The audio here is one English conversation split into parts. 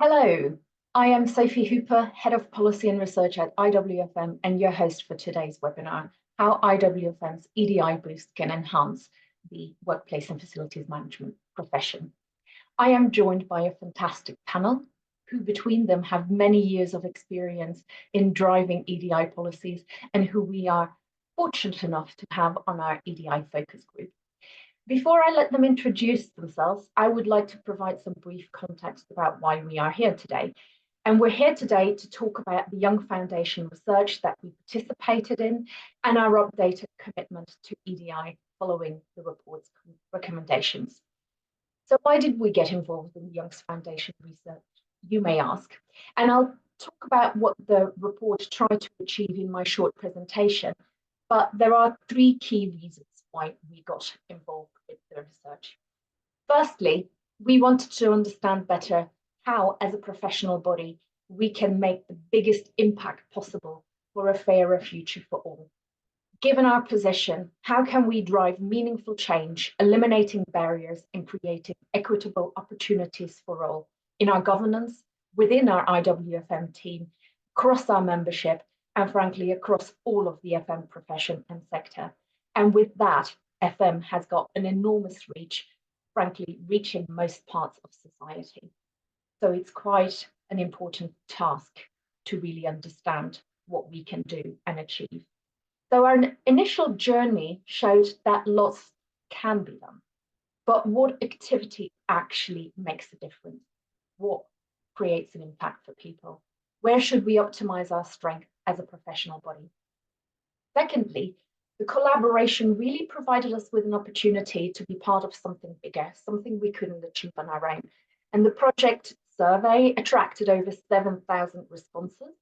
Hello, I am Sophie Hooper, Head of Policy and Research at IWFM and your host for today's webinar, How IWFM's EDI boost can enhance the workplace and facilities management profession. I am joined by a fantastic panel who between them have many years of experience in driving EDI policies and who we are fortunate enough to have on our EDI focus group. Before I let them introduce themselves, I would like to provide some brief context about why we are here today. And we're here today to talk about the Young Foundation research that we participated in and our updated commitment to EDI following the report's recommendations. So why did we get involved in the Young Foundation research, you may ask? And I'll talk about what the report tried to achieve in my short presentation, but there are three key reasons why we got involved with the research. Firstly, we wanted to understand better how, as a professional body, we can make the biggest impact possible for a fairer future for all. Given our position, how can we drive meaningful change, eliminating barriers and creating equitable opportunities for all in our governance, within our IWFM team, across our membership, and frankly, across all of the FM profession and sector. And with that, FM has got an enormous reach, frankly, reaching most parts of society. So it's quite an important task to really understand what we can do and achieve. So our initial journey showed that lots can be done, but what activity actually makes a difference? What creates an impact for people? Where should we optimize our strength as a professional body? Secondly, the collaboration really provided us with an opportunity to be part of something bigger, something we couldn't achieve on our own. And the project survey attracted over 7,000 responses,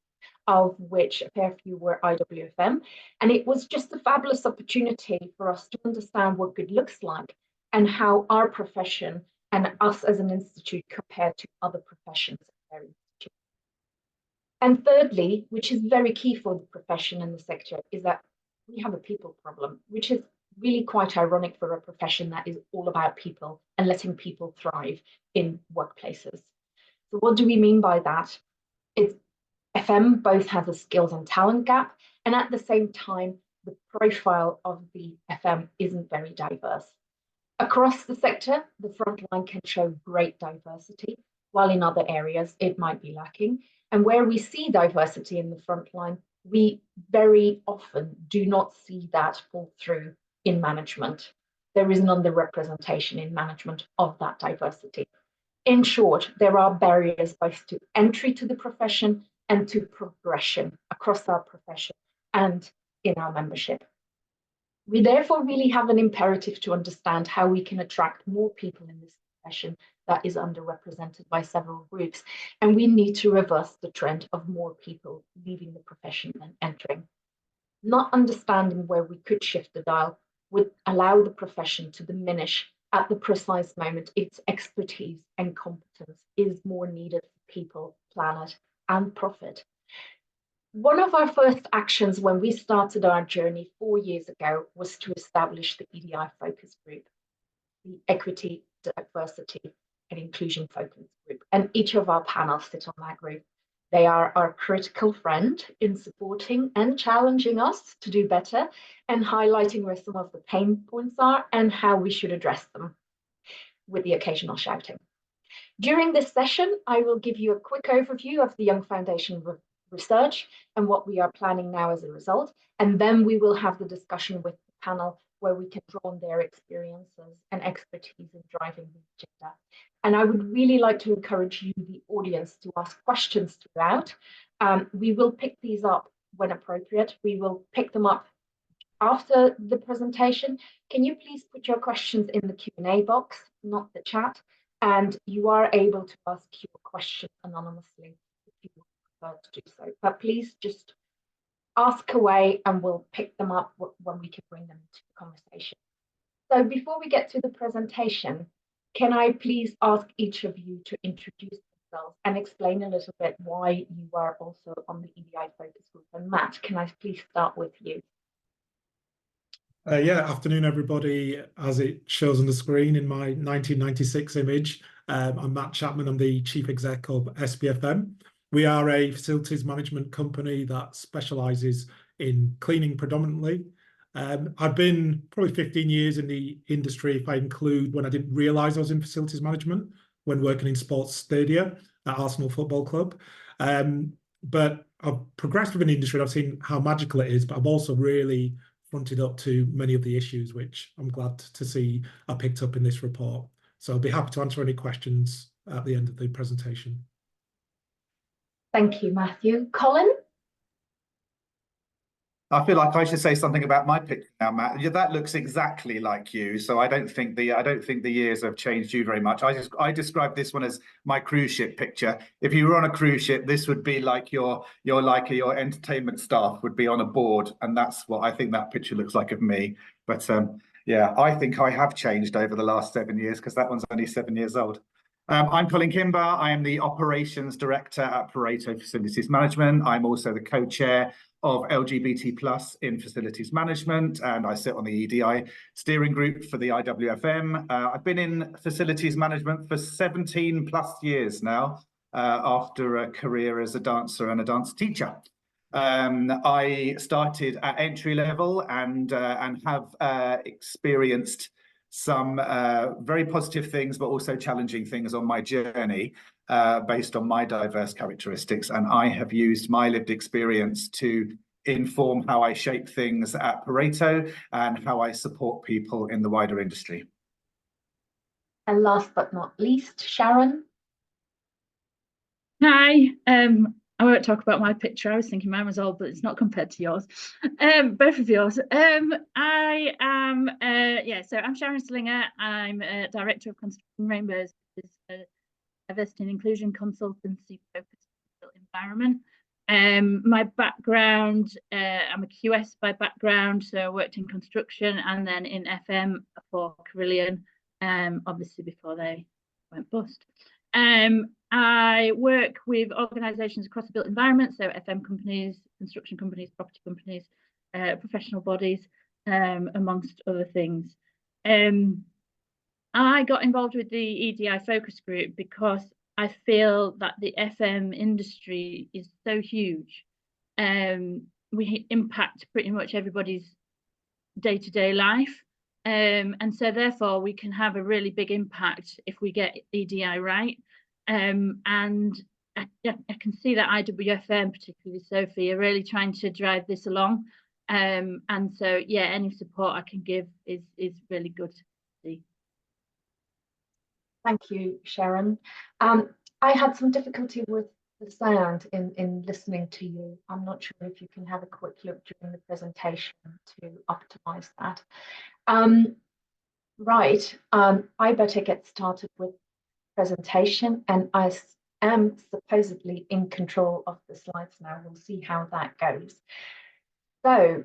of which a fair few were IWFM. And it was just a fabulous opportunity for us to understand what good looks like and how our profession and us as an institute compare to other professions at their institute. And thirdly, which is very key for the profession and the sector, is that we have a people problem, which is really quite ironic for a profession that is all about people and letting people thrive in workplaces. So what do we mean by that? It's FM both has a skills and talent gap, and at the same time, the profile of the FM isn't very diverse. Across the sector, the frontline can show great diversity, while in other areas it might be lacking. And where we see diversity in the frontline, we very often do not see that fall through in management. There is an underrepresentation in management of that diversity. In short, there are barriers both to entry to the profession and to progression across our profession and in our membership. We therefore really have an imperative to understand how we can attract more people in this profession that is underrepresented by several groups. And we need to reverse the trend of more people leaving the profession than entering. Not understanding where we could shift the dial would allow the profession to diminish at the precise moment its expertise and competence is more needed for people, planet, and profit. One of our first actions when we started our journey 4 years ago was to establish the EDI focus group, the Equity, Diversity and Inclusion Focus Group. And each of our panels sit on that group. They are our critical friend in supporting and challenging us to do better and highlighting where some of the pain points are and how we should address them, with the occasional shouting. During this session, I will give you a quick overview of the Young Foundation research and what we are planning now as a result. And then we will have the discussion with the panel where we can draw on their experiences and expertise in driving the agenda. And I would really like to encourage you, the audience, to ask questions throughout. We will pick these up when appropriate. We will pick them up after the presentation. Can you please put your questions in the Q&A box, not the chat? And you are able to ask your question anonymously if you prefer to do so. But please just ask away and we'll pick them up when we can bring them into the conversation. So before we get to the presentation, can I please ask each of you to introduce themselves and explain a little bit why you are also on the EDI focus group? And Matt, can I please start with you? Yeah, afternoon, everybody. As it shows on the screen in my 1996 image, I'm Matt Chapman. I'm the Chief Exec of SBFM. We are a facilities management company that specialises in cleaning predominantly. I've been probably 15 years in the industry, if I include when I didn't realise I was in facilities management, when working in sports stadia at Arsenal Football Club. But I've progressed within the industry and I've seen how magical it is, but I've also really fronted up to many of the issues which I'm glad to see are picked up in this report. So I'll be happy to answer any questions at the end of the presentation. Thank you, Matthew. Colin? I feel like I should say something about my picture now, Matt. Yeah, that looks exactly like you. So I don't think the years have changed you very much. I describe this one as my cruise ship picture. If you were on a cruise ship, this would be like your entertainment staff would be on a board, and that's what I think that picture looks like of me. But yeah, I think I have changed over the last 7 years because that one's only 7 years old. I'm Colin Kimber. I am the Operations Director at Pareto Facilities Management. I'm also the co-chair of LGBT Plus in Facilities Management, and I sit on the EDI steering group for the IWFM. I've been in facilities management for 17 plus years now, after a career as a dancer and a dance teacher. I started at entry level and have experienced some very positive things, but also challenging things on my journey based on my diverse characteristics. And I have used my lived experience to inform how I shape things at Pareto and how I support people in the wider industry. And last but not least, Sharon. Hi, I won't talk about my picture. I was thinking mine was old, but it's not compared to yours. Both of yours. I am, so I'm Sharon Slinger. I'm Director of Construction Rainbows, which is a diversity and inclusion consultancy focused on the built environment. My background, I'm a QS by background, so I worked in construction and then in FM for Carillion, obviously before they went bust. I work with organisations across the built environment, so FM companies, construction companies, property companies, professional bodies, amongst other things. I got involved with the EDI focus group because I feel that the FM industry is so huge. We impact pretty much everybody's day-to-day life. And so therefore we can have a really big impact if we get EDI right. And I can see that IWFM, particularly Sophie, are really trying to drive this along. And so, yeah, any support I can give is really good to see. Thank you, Sharon. I had some difficulty with the sound in listening to you. I'm not sure if you can have a quick look during the presentation to optimize that. Right, I better get started with presentation, and I am supposedly in control of the slides now. We'll see how that goes. So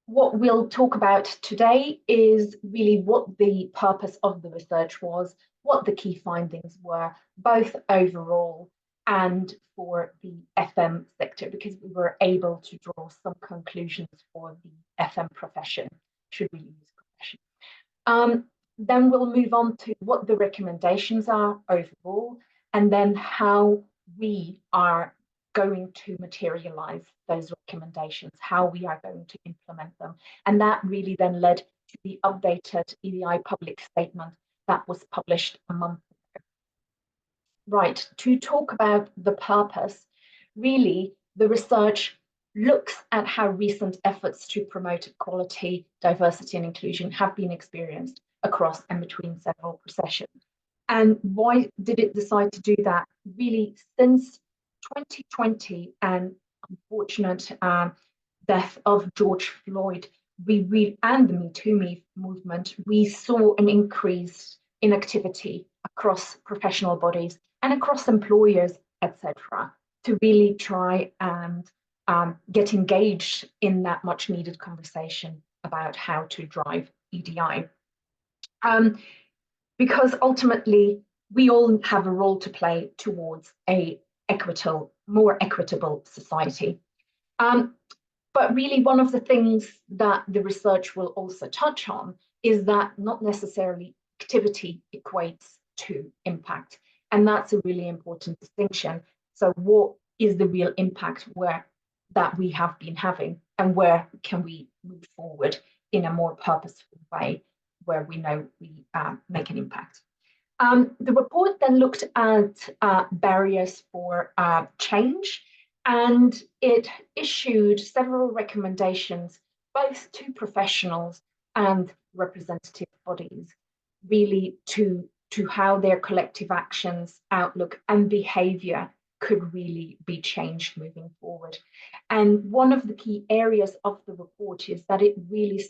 what we'll talk about today is really what the purpose of the research was, what the key findings were, both overall and for the FM sector, because we were able to draw some conclusions for the FM profession, should we use profession. Then we'll move on to what the recommendations are overall, and then how we are going to materialize those recommendations, how we are going to implement them. And that really then led to the updated EDI public statement that was published a month ago. Right, to talk about the purpose, really the research looks at how recent efforts to promote equality, diversity and inclusion have been experienced across and between several professions. And why did it decide to do that? Really, since 2020 and unfortunate death of George Floyd, and the Me Too movement, we saw an increase in activity across professional bodies and across employers, etc., to really try and get engaged in that much needed conversation about how to drive EDI. Because ultimately, we all have a role to play towards a more equitable society. But really, one of the things that the research will also touch on is that not necessarily activity equates to impact. And that's a really important distinction. So what is the real impact that we have been having, and where can we move forward in a more purposeful way where we know we make an impact? The report then looked at barriers for change, and it issued several recommendations both to professionals and representative bodies, really to how their collective actions, outlook and behaviour could really be changed moving forward. And one of the key areas of the report is that it really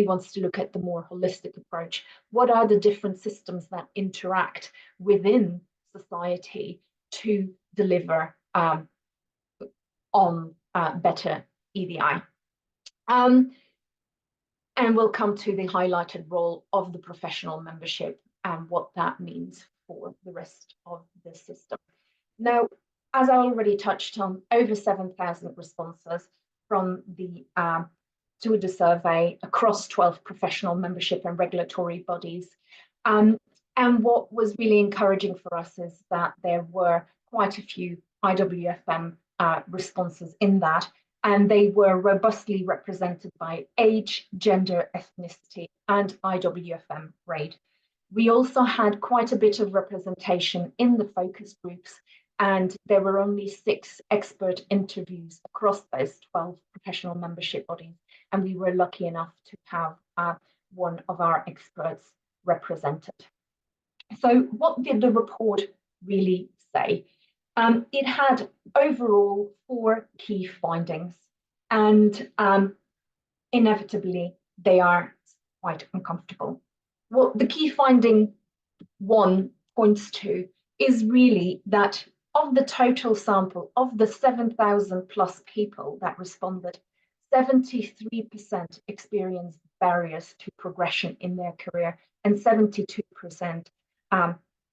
wants to look at the more holistic approach. What are the different systems that interact within society to deliver on better EDI? And we'll come to the highlighted role of the professional membership and what that means for the rest of the system. Now, as I already touched on, over 7,000 responses from to the survey across 12 professional membership and regulatory bodies. And what was really encouraging for us is that there were quite a few IWFM responses in that, and they were robustly represented by age, gender, ethnicity, and IWFM grade. We also had quite a bit of representation in the focus groups, and there were only 6 expert interviews across those 12 professional membership bodies, and we were lucky enough to have one of our experts represented. So what did the report really say? It had overall 4 key findings, and inevitably they are quite uncomfortable. What the key finding 1 points to is really that of the total sample, of the 7,000 plus people that responded, 73% experienced barriers to progression in their career, and 72%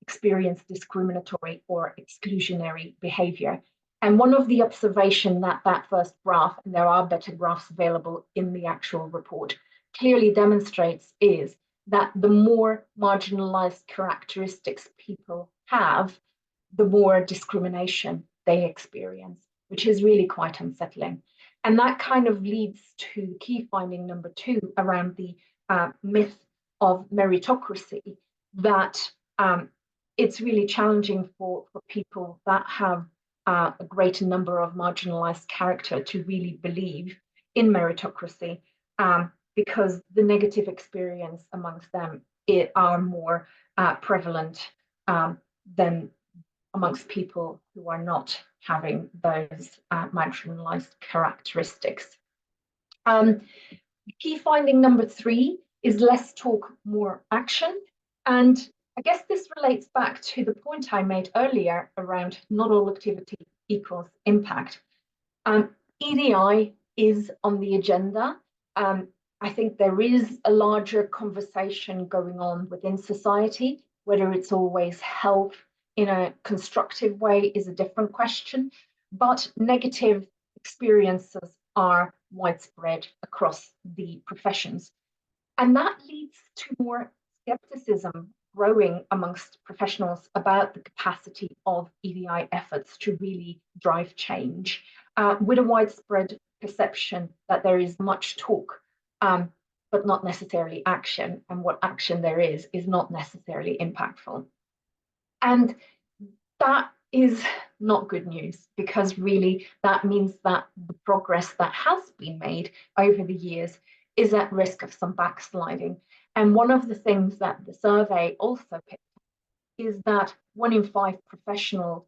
experienced discriminatory or exclusionary behavior. And one of the observations that first graph, and there are better graphs available in the actual report, clearly demonstrates is that the more marginalized characteristics people have, the more discrimination they experience, which is really quite unsettling. And that kind of leads to key finding number 2 around the myth of meritocracy, that it's really challenging for people that have a greater number of marginalized character to really believe in meritocracy, because the negative experience amongst them are more prevalent than amongst people who are not having those marginalized characteristics. Key finding number 3 is less talk, more action. And I guess this relates back to the point I made earlier around not all activity equals impact. EDI is on the agenda. I think there is a larger conversation going on within society. Whether it's always held in a constructive way is a different question, but negative experiences are widespread across the professions. And that leads to more skepticism growing amongst professionals about the capacity of EDI efforts to really drive change, with a widespread perception that there is much talk, but not necessarily action, and what action there is not necessarily impactful. And that is not good news, because really that means that the progress that has been made over the years is at risk of some backsliding. And one of the things that the survey also picked up is that 1 in 5 professionals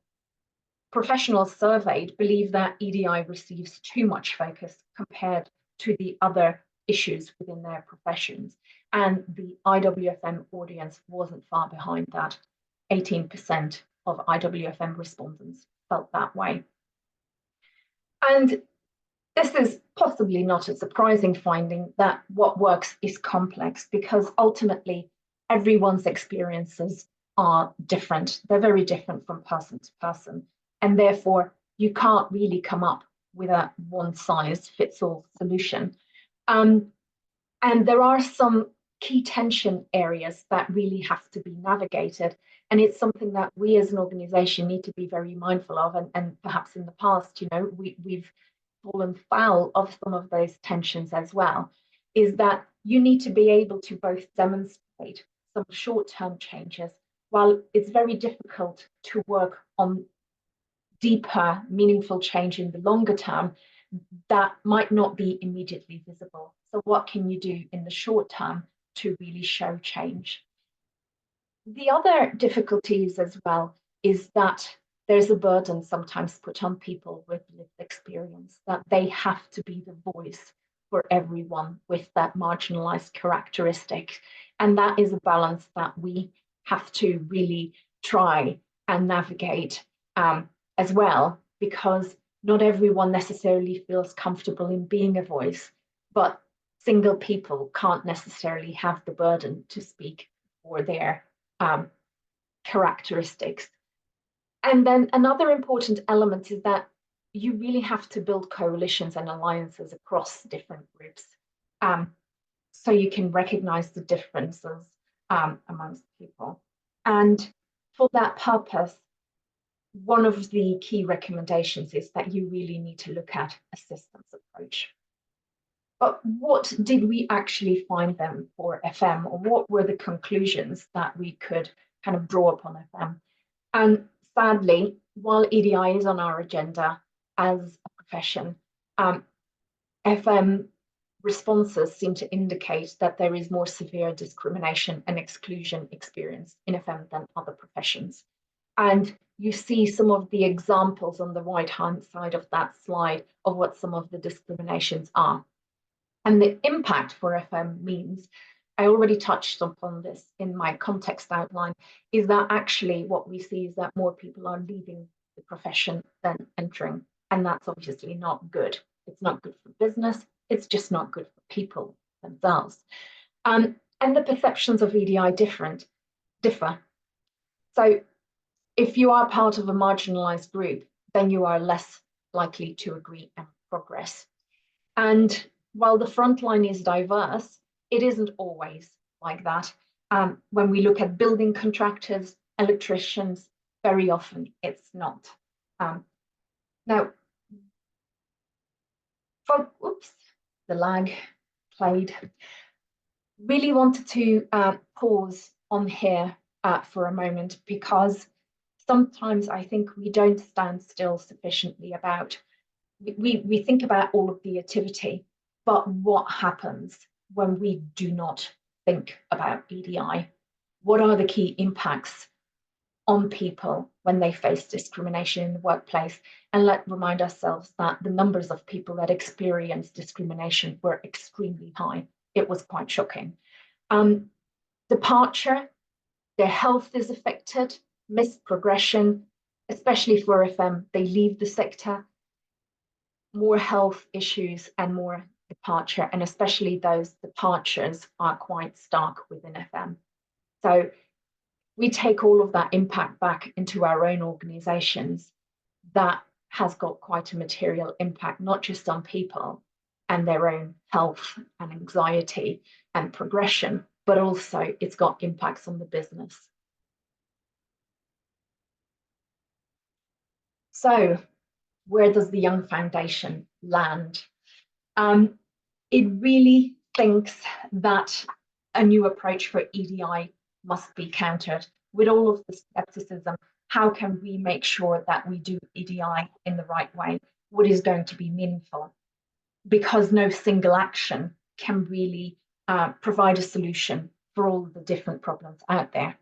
surveyed believe that EDI receives too much focus compared to the other issues within their professions. And the IWFM audience wasn't far behind that. 18% of IWFM respondents felt that way. And this is possibly not a surprising finding, that what works is complex, because ultimately everyone's experiences are different. They're very different from person to person. And therefore, you can't really come up with a one-size-fits-all solution. And there are some key tension areas that really have to be navigated. And it's something that we as an organization need to be very mindful of. And perhaps in the past, you know, we've fallen foul of some of those tensions as well, is that you need to be able to both demonstrate some short-term changes, while it's very difficult to work on deeper, meaningful change in the longer term that might not be immediately visible. So what can you do in the short term to really show change? The other difficulties as well is that there's a burden sometimes put on people with lived experience, that they have to be the voice for everyone with that marginalized characteristic. And that is a balance that we have to really try and navigate as well, because not everyone necessarily feels comfortable in being a voice, but single people can't necessarily have the burden to speak for their characteristics. And then another important element is that you really have to build coalitions and alliances across different groups, so you can recognize the differences amongst people. And for that purpose, one of the key recommendations is that you really need to look at a systems approach. But what did we actually find then for FM, or what were the conclusions that we could kind of draw upon FM? And sadly, while EDI is on our agenda as a profession, FM responses seem to indicate that there is more severe discrimination and exclusion experienced in FM than other professions. And you see some of the examples on the right-hand side of that slide of what some of the discriminations are. And the impact for FM means, I already touched upon this in my context outline, is that actually what we see is that more people are leaving the profession than entering. And that's obviously not good. It's not good for business. It's just not good for people themselves. And the perceptions of EDI differ. So if you are part of a marginalized group, then you are less likely to agree and progress. And while the frontline is diverse, it isn't always like that. When we look at building contractors, electricians, very often it's not. Now, the lag played. Really wanted to pause on here for a moment, because sometimes I think we don't stand still sufficiently about, we think about all of the activity, but what happens when we do not think about EDI? What are the key impacts on people when they face discrimination in the workplace? And let's remind ourselves that the numbers of people that experience discrimination were extremely high. It was quite shocking. Departure, their health is affected, missed progression, especially for FM, they leave the sector, more health issues and more departure, and especially those departures are quite stark within FM. So we take all of that impact back into our own organizations. That has got quite a material impact, not just on people and their own health and anxiety and progression, but also it's got impacts on the business. So where does the Young Foundation land? It really thinks that a new approach for EDI must be countered with all of the skepticism. How can we make sure that we do EDI in the right way? What is going to be meaningful? Because no single action can really provide a solution for all the different problems out there.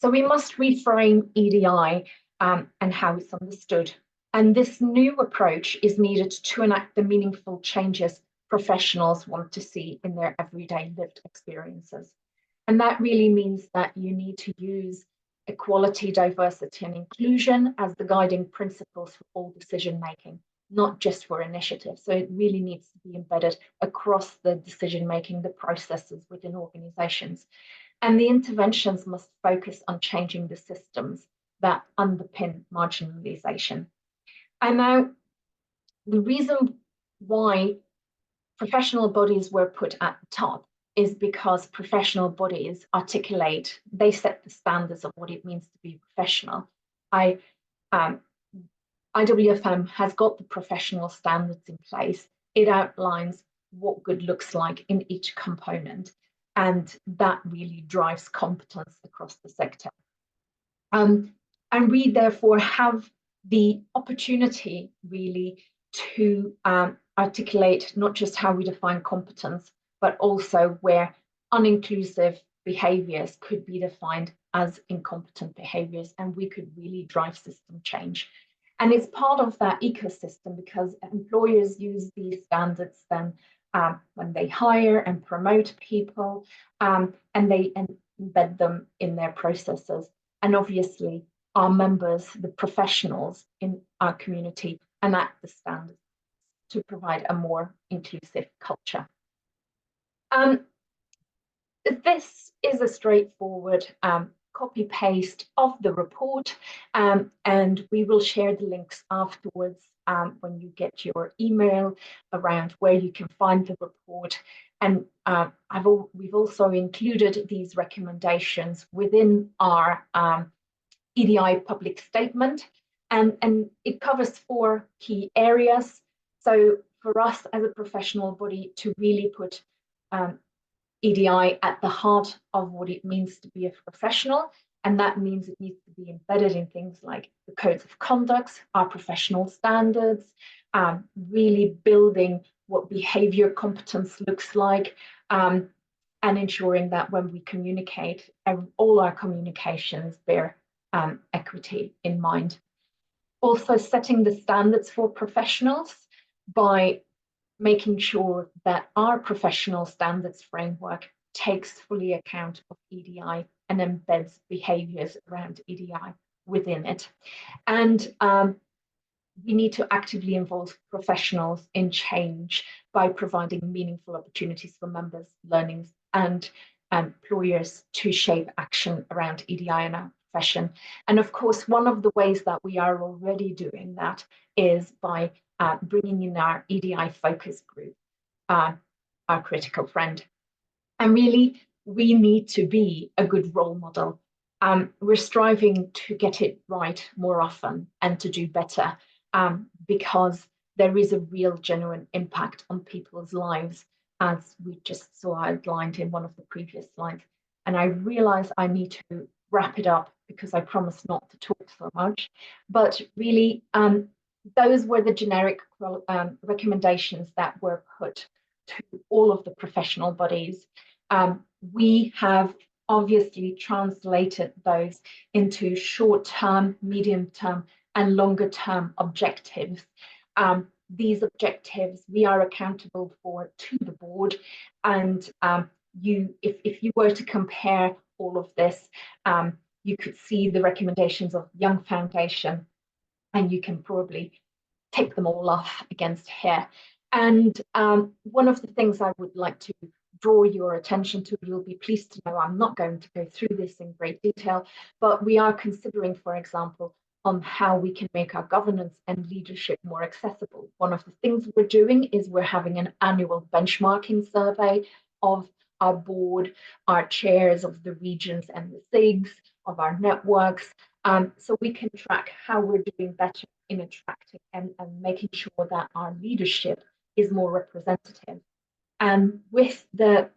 So we must reframe EDI and how it's understood. And this new approach is needed to enact the meaningful changes professionals want to see in their everyday lived experiences. And that really means that you need to use equality, diversity, and inclusion as the guiding principles for all decision making, not just for initiatives. So it really needs to be embedded across the decision making, the processes within organizations. And the interventions must focus on changing the systems that underpin marginalization. And now the reason why professional bodies were put at the top is because professional bodies articulate, they set the standards of what it means to be professional. IWFM has got the professional standards in place. It outlines what good looks like in each component, and that really drives competence across the sector. And we therefore have the opportunity really to articulate not just how we define competence, but also where uninclusive behaviours could be defined as incompetent behaviours, and we could really drive system change. And it's part of that ecosystem because employers use these standards then when they hire and promote people, and they embed them in their processes. And obviously, our members, the professionals in our community, enact the standards to provide a more inclusive culture. This is a straightforward copy-paste of the report, and we will share the links afterwards when you get your email around where you can find the report. And we've also included these recommendations within our EDI public statement, and it covers 4 key areas. So for us as a professional body to really put EDI at the heart of what it means to be a professional, and that means it needs to be embedded in things like the codes of conduct, our professional standards, really building what behavior competence looks like, and ensuring that when we communicate, all our communications bear equity in mind. Also setting the standards for professionals by making sure that our professional standards framework takes fully account of EDI and embeds behaviours around EDI within it. And we need to actively involve professionals in change by providing meaningful opportunities for members, learnings, and employers to shape action around EDI in our profession. And of course, one of the ways that we are already doing that is by bringing in our EDI focus group, our critical friend. And really, we need to be a good role model. We're striving to get it right more often and to do better because there is a real genuine impact on people's lives, as we just saw outlined in one of the previous slides. And I realize I need to wrap it up because I promised not to talk so much, but really, those were the generic recommendations that were put to all of the professional bodies. We have obviously translated those into short-term, medium-term, and longer-term objectives. These objectives we are accountable for to the board, and if you were to compare all of this, you could see the recommendations of Young Foundation, and you can probably take them all off against here. And one of the things I would like to draw your attention to, you'll be pleased to know I'm not going to go through this in great detail, but we are considering, for example, on how we can make our governance and leadership more accessible. One of the things we're doing is we're having an annual benchmarking survey of our board, our chairs of the regions and the SIGs, of our networks, so we can track how we're doing better in attracting and making sure that our leadership is more representative. And with the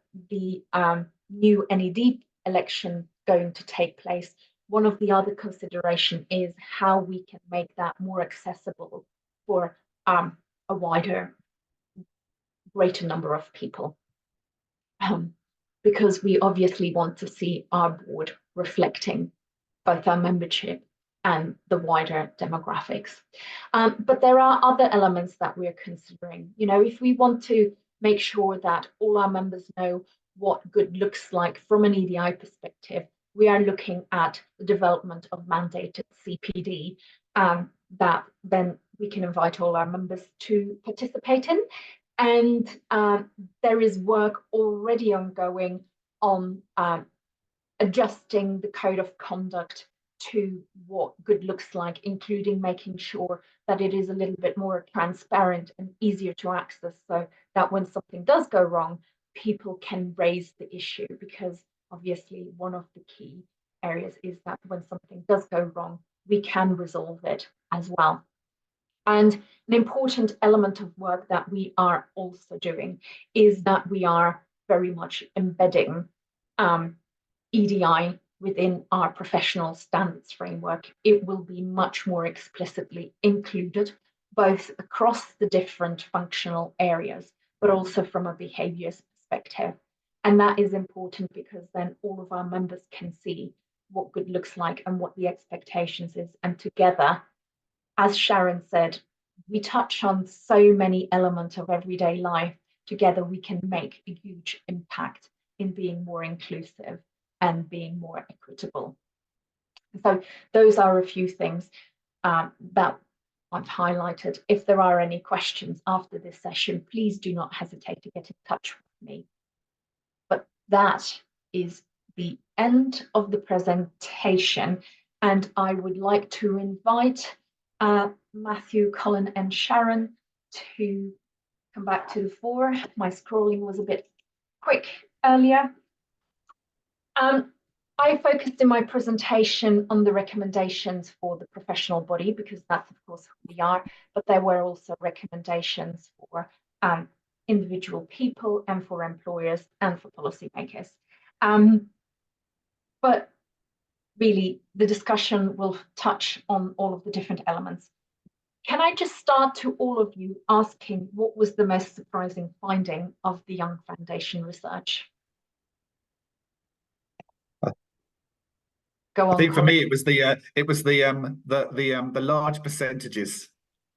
new NED election going to take place, one of the other considerations is how we can make that more accessible for a wider, greater number of people. Because we obviously want to see our board reflecting both our membership and the wider demographics. But there are other elements that we're considering. You know, if we want to make sure that all our members know what good looks like from an EDI perspective, we are looking at the development of mandated CPD that then we can invite all our members to participate in. And there is work already ongoing on adjusting the code of conduct to what good looks like, including making sure that it is a little bit more transparent and easier to access, so that when something does go wrong, people can raise the issue, because obviously one of the key areas is that when something does go wrong, we can resolve it as well. And an important element of work that we are also doing is that we are very much embedding EDI within our professional standards framework. It will be much more explicitly included, both across the different functional areas, but also from a behaviours perspective. And that is important because then all of our members can see what good looks like and what the expectations is. And together, as Sharon said, we touch on so many elements of everyday life. Together, we can make a huge impact in being more inclusive and being more equitable. So those are a few things that I've highlighted. If there are any questions after this session, please do not hesitate to get in touch with me. But that is the end of the presentation, and I would like to invite Matthew, Colin and Sharon to come back to the fore. My scrolling was a bit quick earlier. I focused in my presentation on the recommendations for the professional body, because that's of course who we are, but there were also recommendations for individual people and for employers and for policymakers. But really, the discussion will touch on all of the different elements. Can I just start to all of you asking what was the most surprising finding of the Young Foundation research? Go on, I think for Colin. me, it was the large percentages.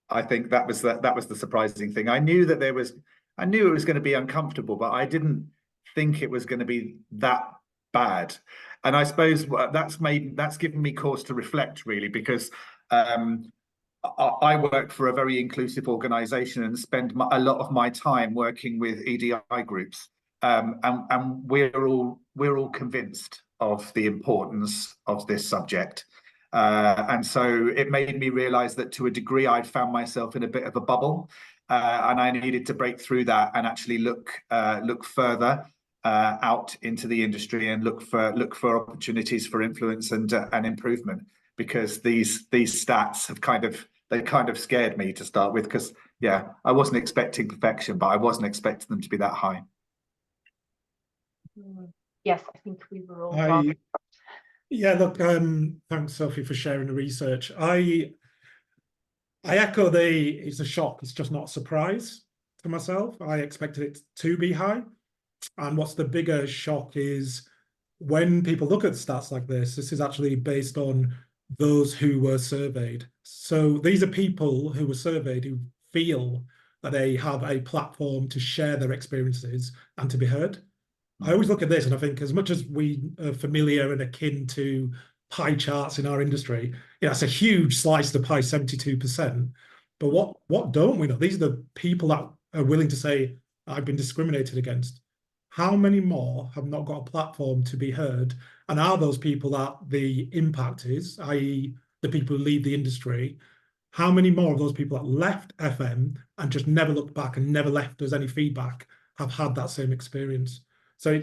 I think that was the surprising thing. I knew it was going to be uncomfortable, but I didn't think it was going to be that bad. And I suppose that's given me cause to reflect, really, because I work for a very inclusive organisation and spend a lot of my time working with EDI groups, and we're all convinced of the importance of this subject, and so it made me realise that to a degree I'd found myself in a bit of a bubble, and I needed to break through that and actually look further out into the industry and look for opportunities for influence and improvement, because these stats have kind of scared me to start with, because I wasn't expecting perfection, but I wasn't expecting them to be that high. Yes, I think we were all yeah, look, thanks Sophie for sharing the research. I echo it's a shock, it's just not a surprise to myself. I expected it to be high. And what's the bigger shock is when people look at stats like this is actually based on those who were surveyed. So these are people who were surveyed who feel that they have a platform to share their experiences and to be heard. I always look at this and I think, as much as we are familiar and akin to pie charts in our industry, it's a huge slice of the pie, 72%. But what don't we know? These are the people that are willing to say, I've been discriminated against. How many more have not got a platform to be heard? And are those people that the impact is, i.e. the people who lead the industry, how many more of those people that left FM and just never looked back and never left us any feedback have had that same experience? So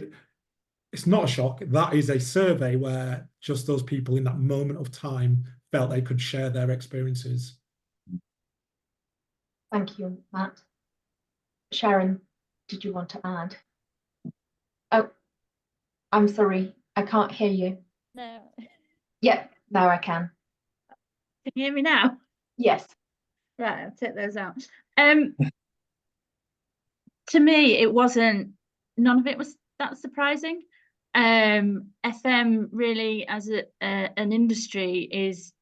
it's not a shock. That is a survey where just those people in that moment of time felt they could share their experiences. Thank you, Matt. Sharon, did you want to add? Oh, I'm sorry, I can't hear you. No. Yeah, now I can. Can you hear me now? Yes. Right, I'll take those out. To me, none of it was that surprising. FM really, as an industry, is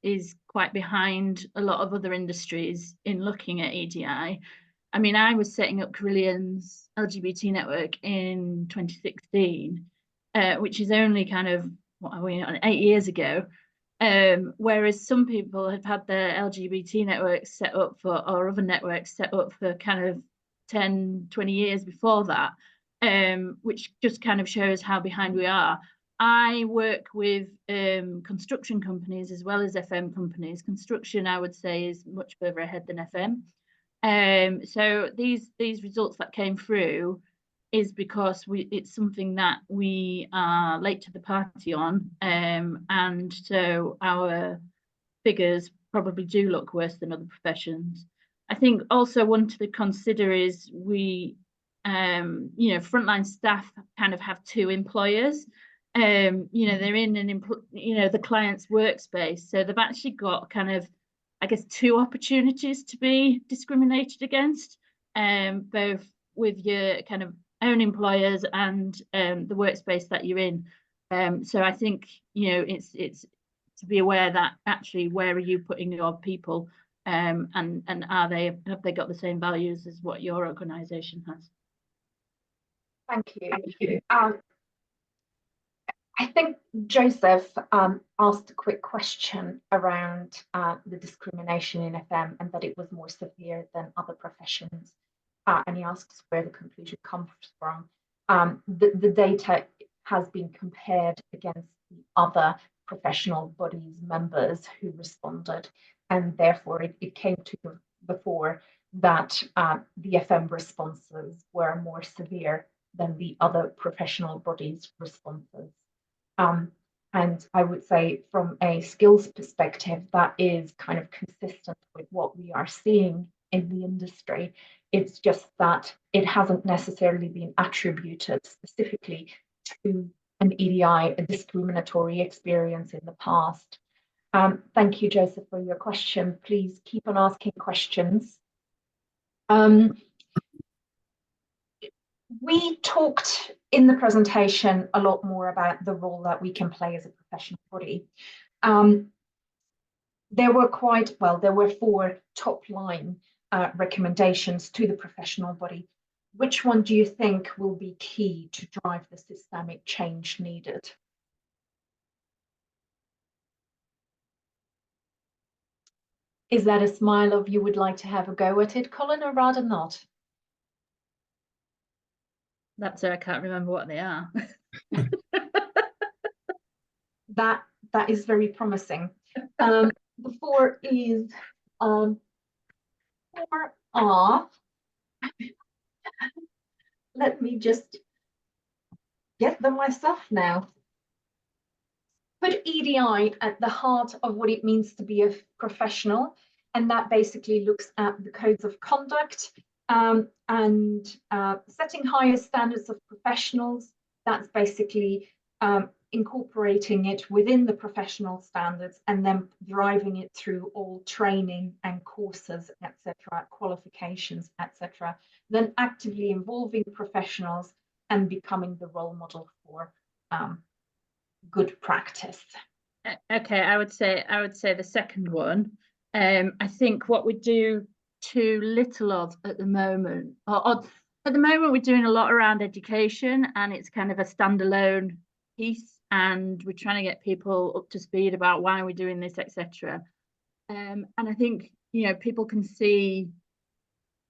quite behind a lot of other industries in looking at EDI. I mean, I was setting up Carillion's LGBT network in 2016, which is only kind of, 8 years ago. Whereas some people have had their LGBT networks set up or other networks set up for kind of 10, 20 years before that, which just kind of shows how behind we are. I work with construction companies as well as FM companies. Construction, I would say, is much further ahead than FM. So these results that came through is because it's something that we are late to the party on, and so our figures probably do look worse than other professions. I think also one to consider is we, frontline staff kind of have two employers. They're in the client's workspace, so they've actually got kind of, I guess, two opportunities to be discriminated against, both with your kind of own employers and the workspace that you're in. So I think it's to be aware that actually where are you putting your people, and have they got the same values as what your organisation has? Thank you. I think Joseph asked a quick question around the discrimination in FM and that it was more severe than other professions. And he asks where the conclusion comes from. The data has been compared against the other professional bodies members who responded, and therefore it came to the fore that the FM responses were more severe than the other professional bodies' responses. And I would say from a skills perspective, that is kind of consistent with what we are seeing in the industry. It's just that it hasn't necessarily been attributed specifically to an EDI, a discriminatory experience in the past. Thank you, Joseph, for your question. Please keep on asking questions. We talked in the presentation a lot more about the role that we can play as a professional body. There were 4 top line recommendations to the professional body. Which one do you think will be key to drive the systemic change needed? Is that a smile of you would like to have a go at it, Colin, or rather not? That's I can't remember what they are. That is very promising. The 4 is 4 are. Let me just get them myself now. Put EDI at the heart of what it means to be a professional, and that basically looks at the codes of conduct and setting higher standards of professionals. That's basically incorporating it within the professional standards and then driving it through all training and courses, etc., qualifications, etc. Then actively involving professionals and becoming the role model for good practice. Okay, I would say the second one. I think what we do too little of at the moment, or at the moment we're doing a lot around education, and it's kind of a standalone piece, and we're trying to get people up to speed about why we're doing this, etc. And I think people can see,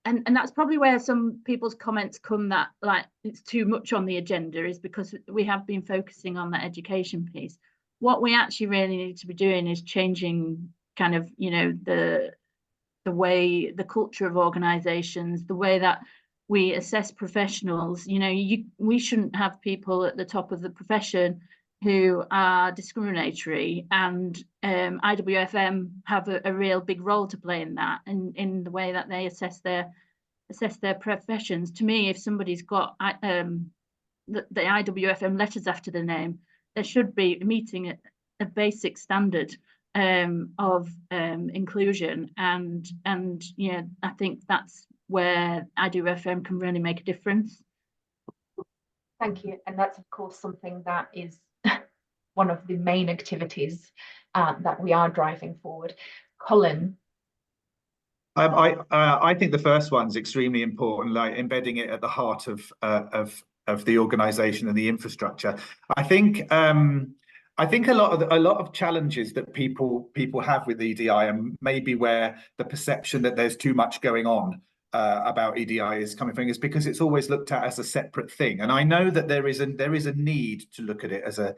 and that's probably where some people's comments come that like it's too much on the agenda, is because we have been focusing on that education piece. What we actually really need to be doing is changing kind of the way, the culture of organizations, the way that we assess professionals. We shouldn't have people at the top of the profession who are discriminatory, and IWFM have a real big role to play in that, and in the way that they assess their professions. To me, if somebody's got the IWFM letters after the name, there should be meeting a basic standard of inclusion, and I think that's where IWFM can really make a difference. Thank you, and that's of course something that is one of the main activities that we are driving forward. Colin. I think the first one's extremely important, like embedding it at the heart of the organisation and the infrastructure. I think a lot of challenges that people have with EDI, and maybe where the perception that there's too much going on, EDI is coming from is because it's always looked at as a separate thing. And I know that there is a need to look at it as a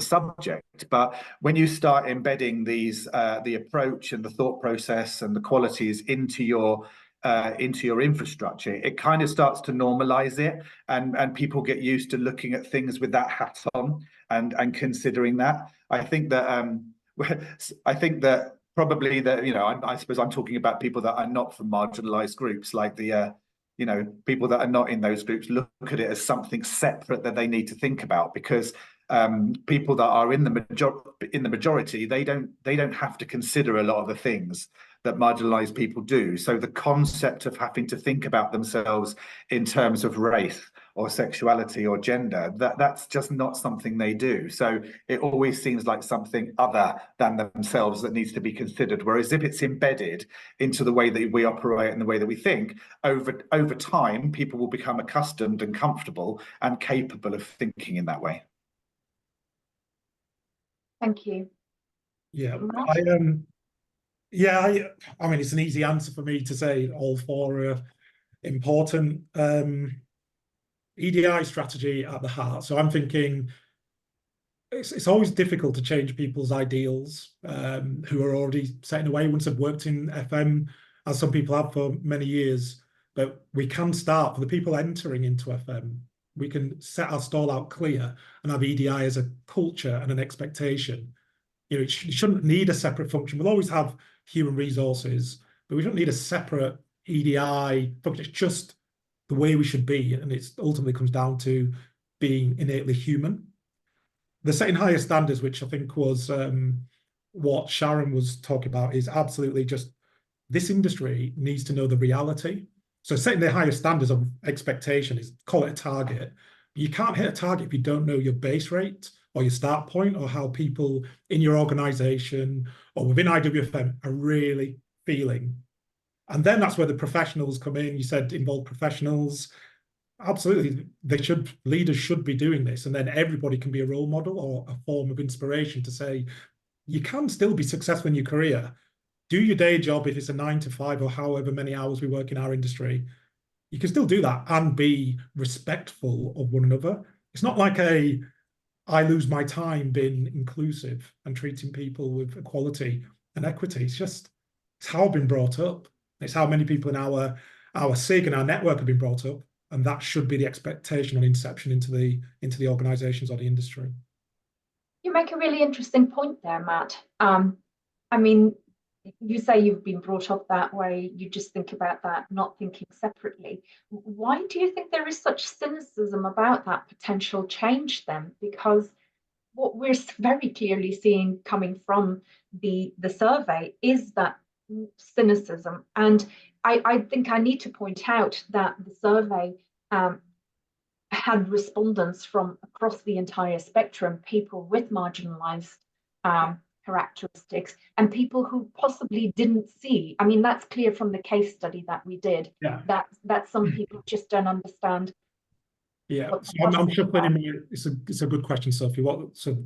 subject, but when you start embedding these the approach and the thought process and the qualities into your infrastructure, it kind of starts to normalize it, and people get used to looking at things with that hat on and considering that. I think that probably that, you know, I suppose I'm talking about people that are not from marginalized groups, like the you know, people that are not in those groups look at it as something separate that they need to think about, because people that are in the majority, they don't have to consider a lot of the things that marginalized people do. So the concept of having to think about themselves in terms of race or sexuality or gender, that's just not something they do. So it always seems like something other than themselves that needs to be considered. Whereas if it's embedded into the way that we operate and the way that we think, over time, people will become accustomed and comfortable and capable of thinking in that way. Thank you. Yeah, Matt? I mean, it's an easy answer for me to say all four are important. EDI strategy at the heart. So I'm thinking it's always difficult to change people's ideals who are already set in a way once they've worked in FM, as some people have for many years. But we can start for the people entering into FM. We can set our stall out clear and have EDI as a culture and an expectation. You know, it shouldn't need a separate function. We'll always have human resources, but we don't need a separate EDI function. It's just the way we should be, and it ultimately comes down to being innately human. The setting higher standards, which I think was what Sharon was talking about, is absolutely just this industry needs to know the reality. So setting the higher standards of expectation is, call it a target. You can't hit a target if you don't know your base rate or your start point, or how people in your organization or within IWFM are really feeling. And then that's where the professionals come in. You said involve professionals. Absolutely, leaders should be doing this. And then everybody can be a role model or a form of inspiration to say, you can still be successful in your career. Do your day job if it's a 9 to 5 or however many hours we work in our industry. You can still do that and be respectful of one another. It's not like I lose my time being inclusive and treating people with equality and equity. It's how I've been brought up. It's how many people in our SIG and our network have been brought up, and that should be the expectation on inception into the organisations or the industry. You make a really interesting point there, Matt. I mean, you say you've been brought up that way. You just think about that, not thinking separately. Why do you think there is such cynicism about that potential change then? Because what we're very clearly seeing coming from the survey is that cynicism. And I think I need to point out that the survey had respondents from across the entire spectrum, people with marginalized characteristics and people who possibly didn't see. I mean, that's clear from the case study that we did, that some people just don't understand. Yeah, so I'm shuffling in. It's a good question, Sophie. So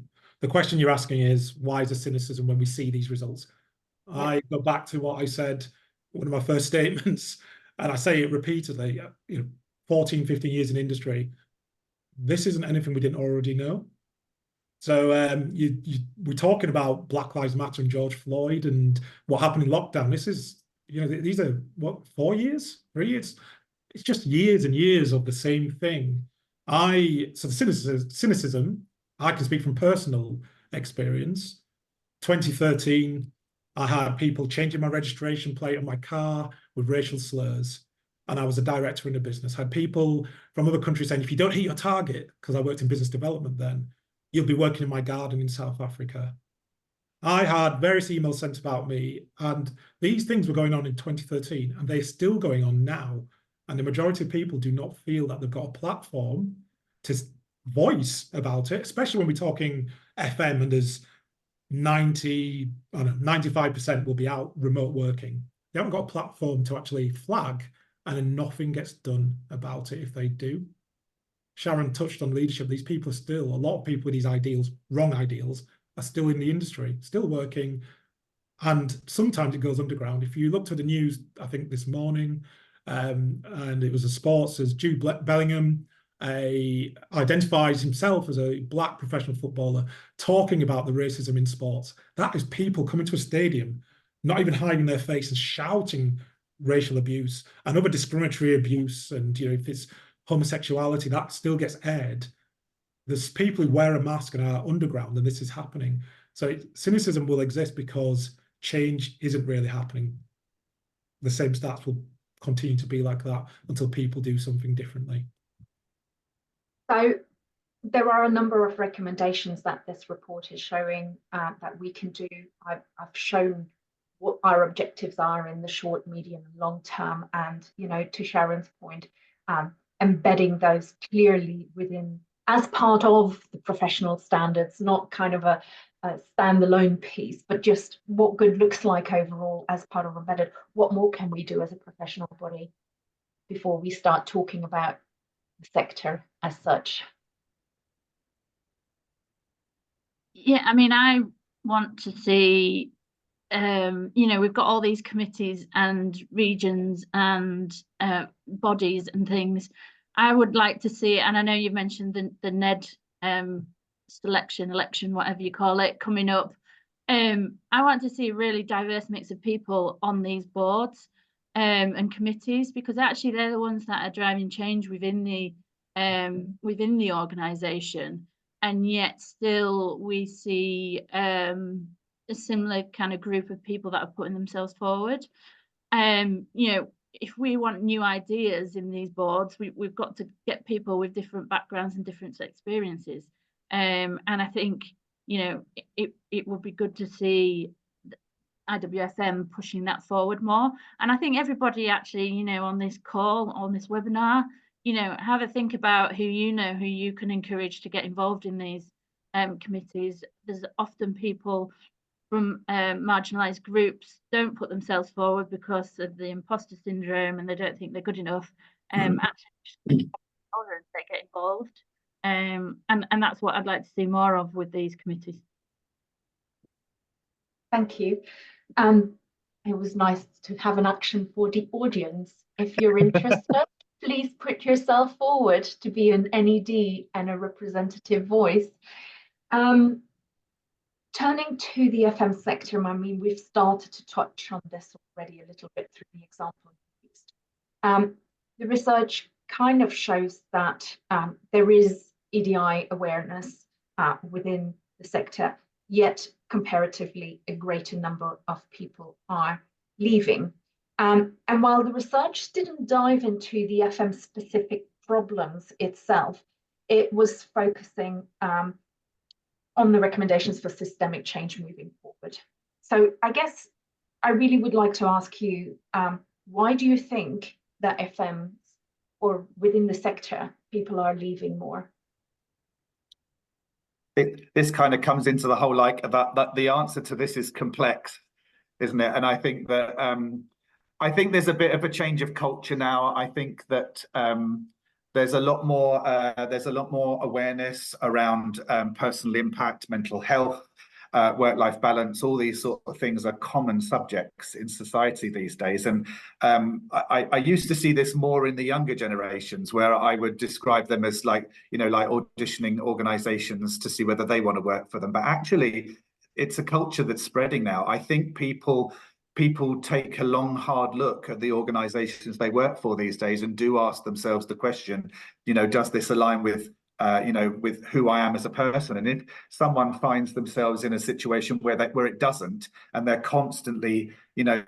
the question you're asking is, why is there cynicism when we see these results? Yeah. I go back to what I said, one of my first statements, and I say it repeatedly, 14, 15 years in industry, this isn't anything we didn't already know. So we're talking about Black Lives Matter and George Floyd and what happened in lockdown. This is, these are, 4 years, 3 years? It's just years and years of the same thing. So the cynicism, I can speak from personal experience. 2013, I had people changing my registration plate on my car with racial slurs. And I was a director in a business. I had people from other countries saying, if you don't hit your target, because I worked in business development then, you'll be working in my garden in South Africa. I had various emails sent about me, and these things were going on in 2013, and they're still going on now. And the majority of people do not feel that they've got a platform to voice about it, especially when we're talking FM and there's 95% will be out remote working. They haven't got a platform to actually flag, and then nothing gets done about it if they do. Sharon touched on leadership. These people are still, a lot of people with these ideals, wrong ideals, are still in the industry, still working. And sometimes it goes underground. If you looked at the news, I think this morning, and it was a sports, as Jude Bellingham identifies himself as a black professional footballer, talking about the racism in sports. That is people coming to a stadium, not even hiding their face and shouting racial abuse and other discriminatory abuse. And, you know, if it's homosexuality, that still gets aired. There's people who wear a mask and are underground, and this is happening. So cynicism will exist because change isn't really happening. The same stats will continue to be like that until people do something differently. So there are a number of recommendations that this report is showing that we can do. I've shown what our objectives are in the short, medium, and long term, and, you know, to Sharon's point, embedding those clearly within as part of the professional standards, not kind of a standalone piece, but just what good looks like overall as part of embedded. What more can we do as a professional body before we start talking about the sector as such? Yeah, I mean, I want to see, you know, we've got all these committees and regions and bodies and things. I would like to see, and I know you've mentioned the NED election, whatever you call it, coming up. I want to see a really diverse mix of people on these boards and committees, because actually they're the ones that are driving change within the organisation, and yet still we see a similar kind of group of people that are putting themselves forward. You know, if we want new ideas in these boards, we've got to get people with different backgrounds and different experiences. And I think, you know, it would be good to see IWFM pushing that forward more. And I think everybody actually, you know, on this call, on this webinar, you know, have a think about who you can encourage to get involved in these committees. There's often people from marginalised groups don't put themselves forward because of the imposter syndrome, and they don't think they're good enough. Actually, they get involved, and that's what I'd like to see more of with these committees. Thank you. It was nice to have an action for the audience. If you're interested, please put yourself forward to be an NED and a representative voice. Turning to the FM sector, I mean, we've started to touch on this already a little bit through the example used. The research kind of shows that there is EDI awareness within the sector, yet comparatively a greater number of people are leaving. And while the research didn't dive into the FM specific problems itself, it was focusing on the recommendations for systemic change moving forward. So I guess I really would like to ask you, why do you think that FMs or within the sector, people are leaving more? This kind of comes into the whole, like, that the answer to this is complex, isn't it? And I think that there's a bit of a change of culture now. I think that there's a lot more awareness around personal impact, mental health, work-life balance. All these sort of things are common subjects in society these days. And I used to see this more in the younger generations, where I would describe them as, like, you know, like auditioning organizations to see whether they want to work for them. But actually, it's a culture that's spreading now. I think people take a long, hard look at the organizations they work for these days and do ask themselves the question, you know, does this align with, you know, with who I am as a person? And if someone finds themselves in a situation where it doesn't, and they're constantly, you know,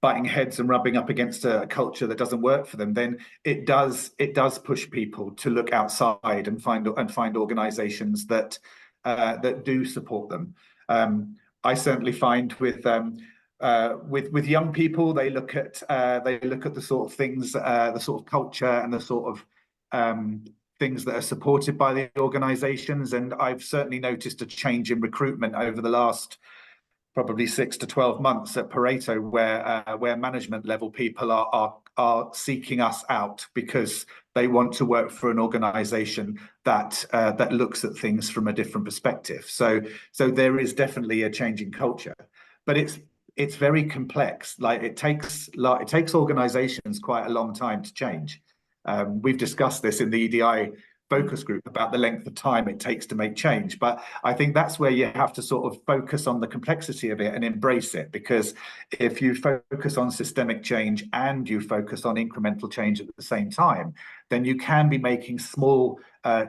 butting heads and rubbing up against a culture that doesn't work for them, then it does push people to look outside and find organizations that do support them. I certainly find with young people, they look at the sort of things, the sort of culture and the sort of things that are supported by the organizations. And I've certainly noticed a change in recruitment over the last probably 6 to 12 months at Pareto, where management level people are seeking us out because they want to work for an organization that looks at things from a different perspective. So there is definitely a change in culture, but it's very complex. Like it takes organizations quite a long time to change. We've discussed this in the EDI focus group about the length of time it takes to make change. But I think that's where you have to sort of focus on the complexity of it and embrace it, because if you focus on systemic change and you focus on incremental change at the same time, then you can be making small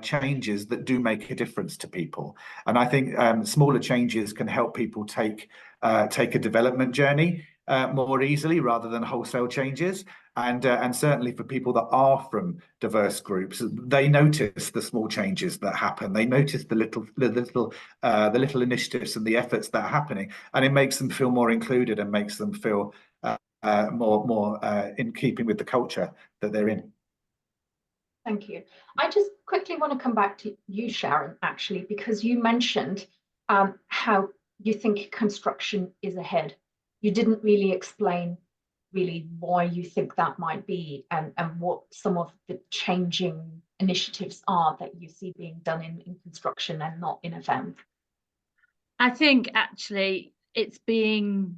changes that do make a difference to people. And I think smaller changes can help people take a development journey more easily rather than wholesale changes. And certainly for people that are from diverse groups, they notice the small changes that happen. They notice the little initiatives and the efforts that are happening, and it makes them feel more included and makes them feel more in keeping with the culture that they're in. Thank you. I just quickly want to come back to you, Sharon, actually, because you mentioned how you think construction is ahead. You didn't really explain why you think that might be, and what some of the changing initiatives are that you see being done in construction and not in FM. I think actually it's being,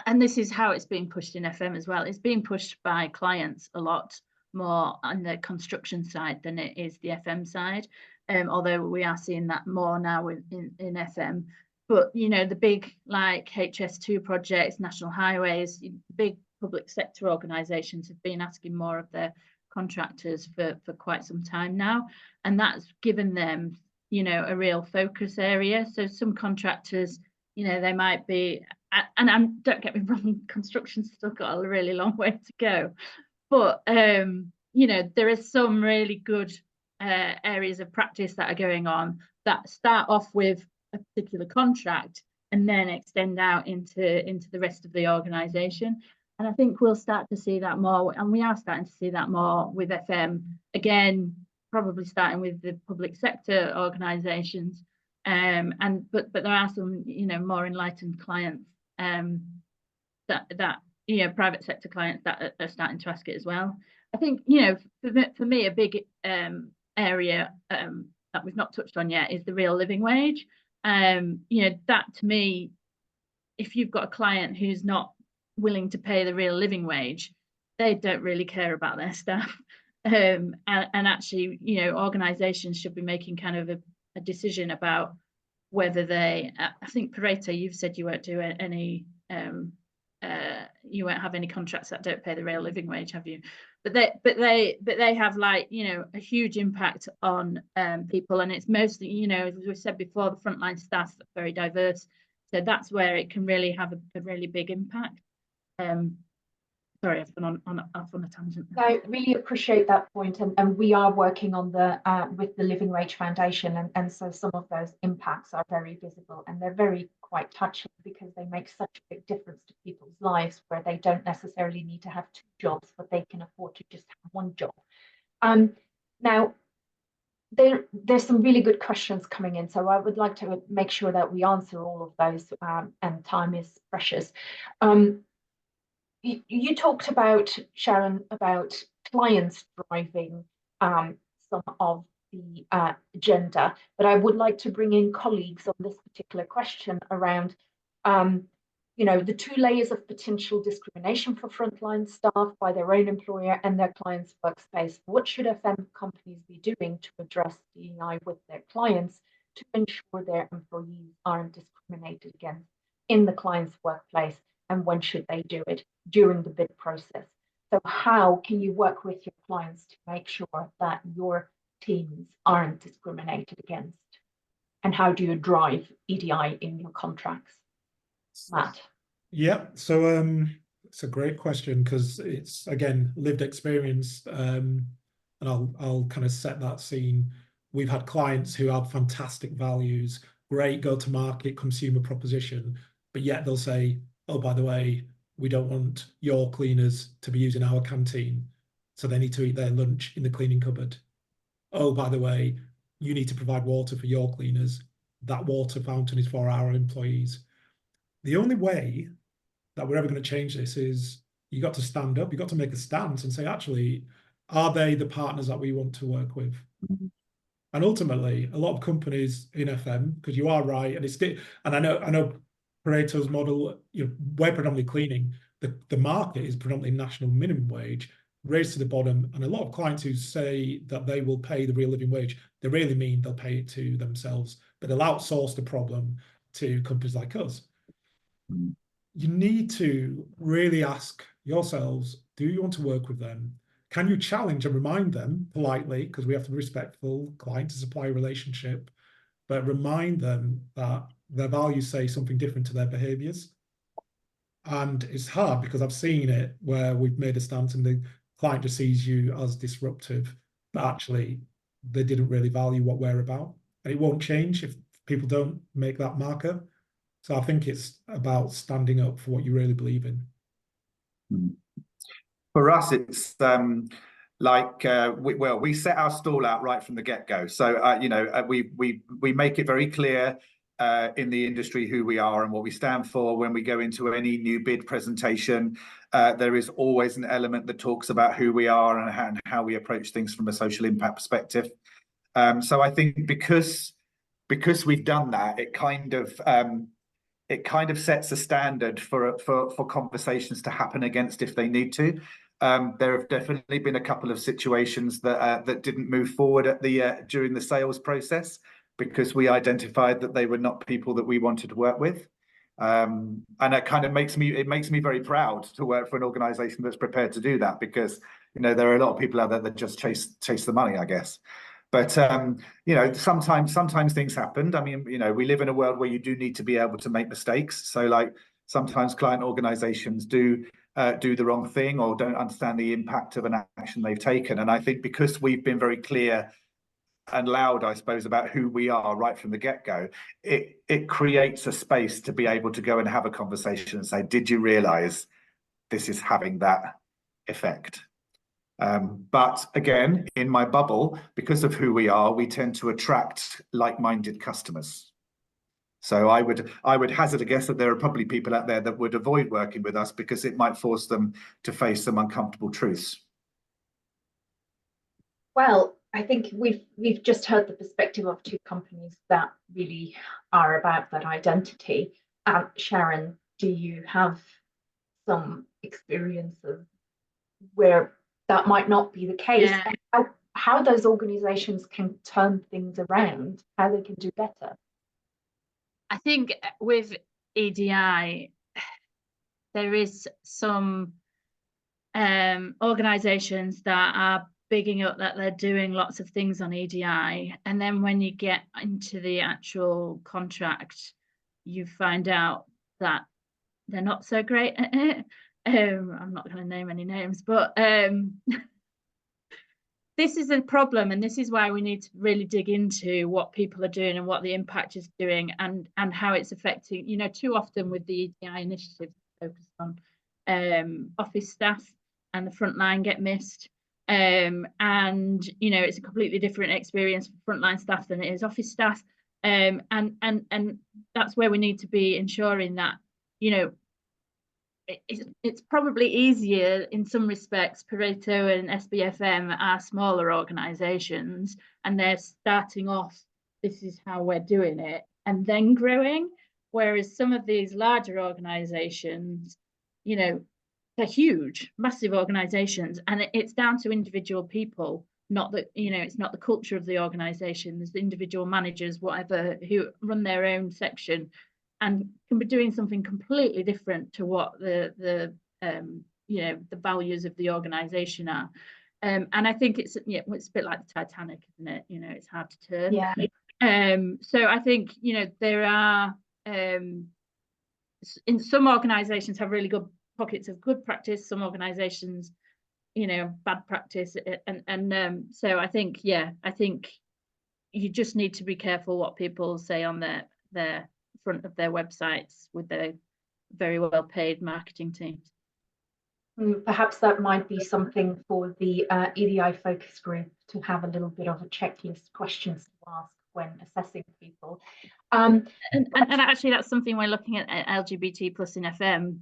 and this is how it's being pushed in FM as well, it's being pushed by clients a lot more on the construction side than it is the FM side, although we are seeing that more now in FM. But, you know, the big like HS2 projects, national highways, big public sector organisations have been asking more of their contractors for quite some time now. And that's given them, you know, a real focus area. So some contractors, you know, they might be, and don't get me wrong, construction's still got a really long way to go. But, you know, there is some really good areas of practice that are going on that start off with a particular contract and then extend out into the rest of the organisation. And I think we'll start to see that more, and we are starting to see that more with FM, again, probably starting with the public sector organisations. But there are some, you know, more enlightened clients that you know, private sector clients that are starting to ask it as well. I think, you know, for me, a big area that we've not touched on yet is the real living wage. You know, that to me, if you've got a client who's not willing to pay the real living wage, they don't really care about their staff. And actually, you know, organisations should be making kind of a decision about whether they, I think Pareto, you've said you won't do any, you won't have any contracts that don't pay the real living wage, have you? But they have, like, you know, a huge impact on people, and it's mostly, you know, as we said before, the frontline staff are very diverse, so that's where it can really have a really big impact. Sorry, I've gone off on a tangent. I really appreciate that point, and we are working on the with the Living Wage Foundation, and so some of those impacts are very visible, and they're very quite touching because they make such a big difference to people's lives, where they don't necessarily need to have 2 jobs, but they can afford to just have 1 job. Now, there's some really good questions coming in, so I would like to make sure that we answer all of those, and time is precious. You talked about, Sharon, about clients driving some of the agenda, but I would like to bring in colleagues on this particular question around, you know, the 2 layers of potential discrimination for frontline staff by their own employer and their client's workspace. What should FM companies be doing to address DEI with their clients to ensure their employees aren't discriminated against in the client's workplace? And when should they do it? During the bid process. So how can you work with your clients to make sure that your teams aren't discriminated against? And how do you drive EDI in your contracts? Matt? Yeah, so it's a great question, because it's, again, lived experience, and I'll kind of set that scene. We've had clients who have fantastic values, great go-to-market consumer proposition, but yet they'll say, oh, by the way, we don't want your cleaners to be using our canteen, so they need to eat their lunch in the cleaning cupboard. Oh, by the way, you need to provide water for your cleaners. That water fountain is for our employees. The only way that we're ever going to change this is you got to stand up, you got to make a stance and say, actually, are they the partners that we want to work with? Mm-hmm. And ultimately, a lot of companies in FM, because you are right, and I know Pareto's model, we're predominantly cleaning. The market is predominantly national minimum wage, raised to the bottom. And a lot of clients who say that they will pay the real living wage, they really mean they'll pay it to themselves, but they'll outsource the problem to companies like us. You need to really ask yourselves, do you want to work with them? Can you challenge and remind them politely, because we have to be respectful, client to supplier relationship, but remind them that their values say something different to their behaviors. And it's hard because I've seen it where we've made a stance and the client just sees you as disruptive, but actually they didn't really value what we're about. And it won't change if people don't make that marker. So I think it's about standing up for what you really believe in. For us, it's we set our stall out right from the get-go. So we make it very clear in the industry who we are and what we stand for. When we go into any new bid presentation, there is always an element that talks about who we are and how we approach things from a social impact perspective. So I think because we've done that, it kind of sets a standard for conversations to happen against if they need to. There have definitely been a couple of situations that didn't move forward during the sales process because we identified that they were not people that we wanted to work with. And it kind of makes me very proud to work for an organization that's prepared to do that, because there are a lot of people out there that just chase the money, I guess. But sometimes things happen. I mean, we live in a world where you do need to be able to make mistakes. So like sometimes client organizations do the wrong thing or don't understand the impact of an action they've taken. And I think because we've been very clear and loud, I suppose, about who we are right from the get-go, it creates a space to be able to go and have a conversation and say, did you realize this is having that effect? But again, in my bubble, because of who we are, we tend to attract like-minded customers. So I would hazard a guess that there are probably people out there that would avoid working with us because it might force them to face some uncomfortable truths. Well, I think we've just heard the perspective of two companies that really are about that identity. Sharon, do you have some experience of where that might not be the case? Yeah. And how those organizations can turn things around, how they can do better? I think with EDI, there is some organizations that are bigging up that they're doing lots of things on EDI, and then when you get into the actual contract, you find out that they're not so great at it. I'm not going to name any names, but this is a problem, and this is why we need to really dig into what people are doing and what the impact is doing, and how it's affecting. Too often with the EDI initiative focused on office staff, and the frontline get missed. And it's a completely different experience for frontline staff than it is office staff. And that's where we need to be ensuring that, it's probably easier in some respects. Pareto and SBFM are smaller organizations, and they're starting off, this is how we're doing it, and then growing. Whereas some of these larger organizations, they're huge, massive organizations, and it's down to individual people, not that, it's not the culture of the organization. There's the individual managers, whatever, who run their own section and can be doing something completely different to what the values of the organization are. And I think it's a bit like the Titanic, isn't it? It's hard to turn. Yeah. So I think, there are, in some organizations have really good pockets of good practice, some organizations, bad practice. And so I think you just need to be careful what people say on their front of their websites with their very well paid marketing teams. Perhaps that might be something for the EDI focus group to have a little bit of a checklist questions to ask when assessing people. And actually that's something we're looking at LGBT plus in FM,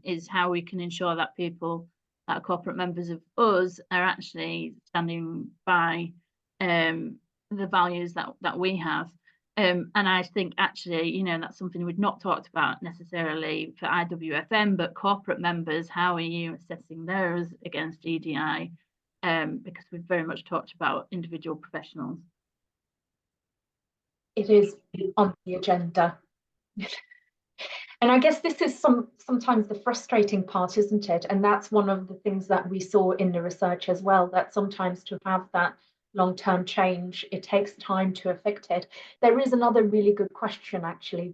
is how we can ensure that people that are corporate members of us are actually standing by the values that we have. And I think actually, you know, that's something we've not talked about necessarily for IWFM, but corporate members, how are you assessing theirs against EDI? Because we've very much talked about individual professionals. It is on the agenda. And I guess this is sometimes the frustrating part, isn't it? And that's one of the things that we saw in the research as well, that sometimes to have that long-term change, it takes time to affect it. There is another really good question actually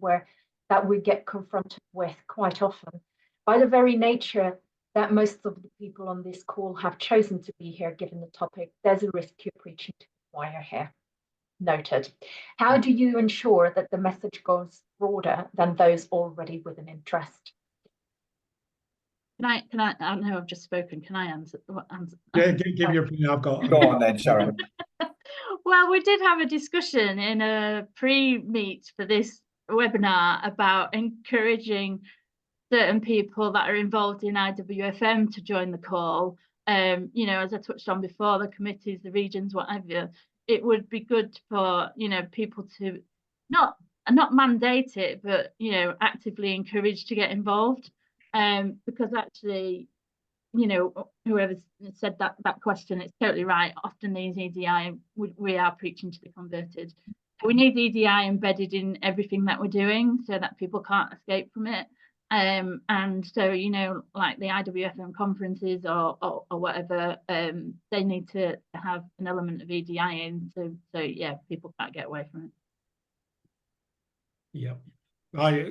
that we get confronted with quite often. By the very nature that most of the people on this call have chosen to be here given the topic, there's a risk you're preaching to the choir here. Noted. How do you ensure that the message goes broader than those already with an interest? Can I know I've just spoken, can I answer? Yeah, give your opinion. I've got. Go on then, Sharon. Well, we did have a discussion in a pre-meet for this webinar about encouraging certain people that are involved in IWFM to join the call. You know, as I touched on before, the committees, the regions, whatever, it would be good for, you know, people to not mandate it, but, you know, actively encourage to get involved. Because actually, you know, whoever said that question, it's totally right. Often these EDI, we are preaching to the converted. We need EDI embedded in everything that we're doing so that people can't escape from it. And so, you know, like the IWFM conferences or whatever, they need to have an element of EDI in, so yeah, people can't get away from it. Yeah,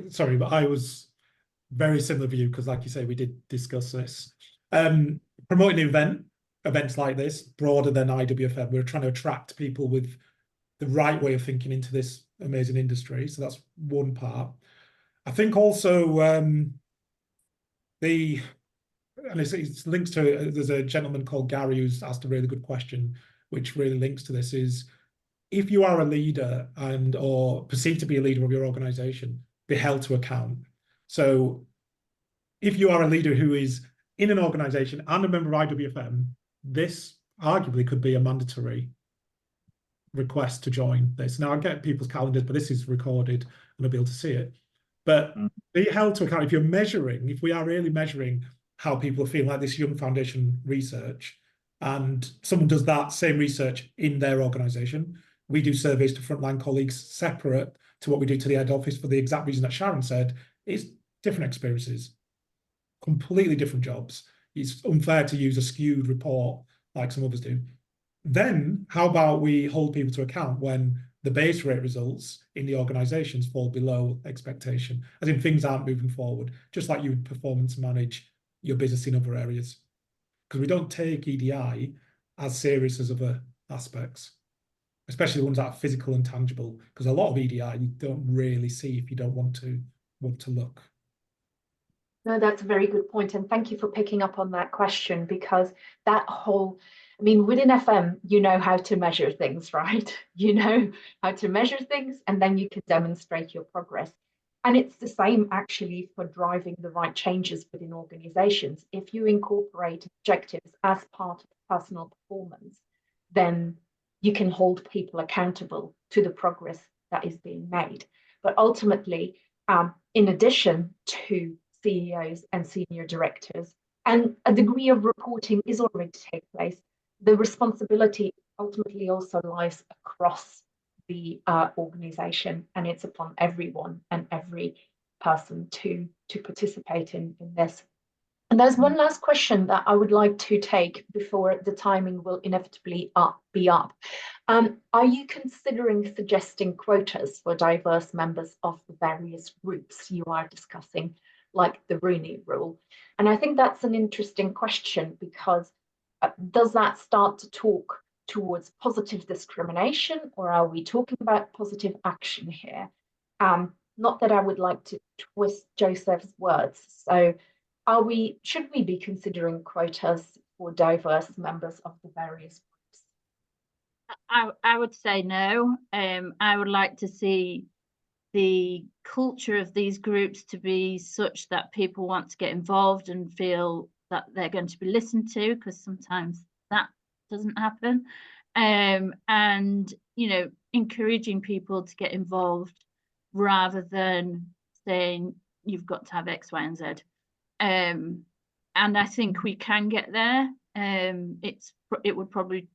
sorry, but I was very similar view because, like you say, we did discuss this. Promoting events like this broader than IWFM, we're trying to attract people with the right way of thinking into this amazing industry. So that's one part. I think also and it's links to, there's a gentleman called Gary who's asked a really good question, which really links to this, is if you are a leader or perceived to be a leader of your organization, be held to account. So if you are a leader who is in an organization and a member of IWFM, this arguably could be a mandatory request to join this. Now I get people's calendars, but this is recorded and I'll be able to see it. But be held to account. If we are really measuring how people feel like this Young Foundation research, and someone does that same research in their organization, we do surveys to frontline colleagues separate to what we do to the head office for the exact reason that Sharon said. It's different experiences, completely different jobs. It's unfair to use a skewed report like some others do. Then how about we hold people to account when the base rate results in the organizations fall below expectation, as in things aren't moving forward, just like you would performance manage your business in other areas. Because we don't take EDI as serious as other aspects, especially the ones that are physical and tangible, because a lot of EDI you don't really see if you don't want to look. No, that's a very good point. And thank you for picking up on that question, because that whole, I mean, within FM, you know how to measure things, right? You know how to measure things, and then you can demonstrate your progress. And it's the same actually for driving the right changes within organizations. If you incorporate objectives as part of personal performance, then you can hold people accountable to the progress that is being made. But ultimately, in addition to CEOs and senior directors, and a degree of reporting is already taking place, the responsibility ultimately also lies across the organization, and it's upon everyone and every person to participate in this. And there's one last question that I would like to take before the timing will inevitably be up. Are you considering suggesting quotas for diverse members of the various groups you are discussing, like the Rooney Rule? And I think that's an interesting question, because does that start to talk towards positive discrimination, or are we talking about positive action here? Not that I would like to twist Joseph's words. So should we be considering quotas for diverse members of the various groups? I would say no. I would like to see the culture of these groups to be such that people want to get involved and feel that they're going to be listened to, because sometimes that doesn't happen. And, you know, encouraging people to get involved rather than saying you've got to have X, Y, and Z. And I think we can get there. It would probably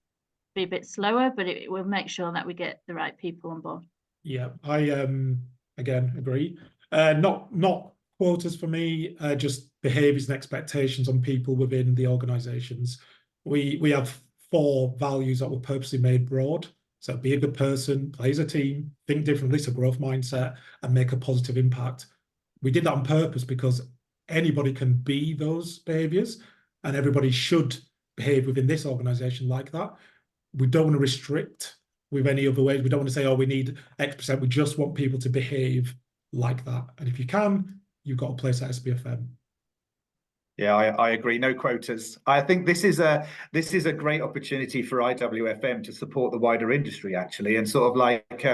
be a bit slower, but it will make sure that we get the right people on board. Yeah, I again agree. Not quotas for me, just behaviours and expectations on people within the organisations. We have 4 values that were purposely made broad. So be a good person, play as a team, think differently, so growth mindset, and make a positive impact. We did that on purpose because anybody can be those behaviours, and everybody should behave within this organisation like that. We don't want to restrict with any other ways. We don't want to say, oh, we need X%. We just want people to behave like that. And if you can, you've got a place at SBFM. Yeah, I agree. No quotas. I think this is a great opportunity for IWFM to support the wider industry, actually, and sort of like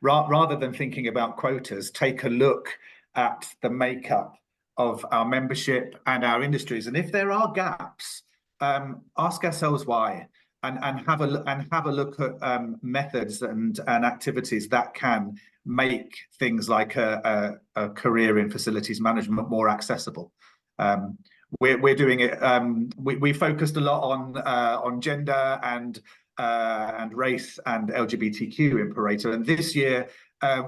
rather than thinking about quotas, take a look at the makeup of our membership and our industries, and if there are gaps, ask ourselves why, and have a look at methods and activities that can make things like a career in facilities management more accessible. We're doing it. We focused a lot on gender and race and LGBTQ in Pareto, and this year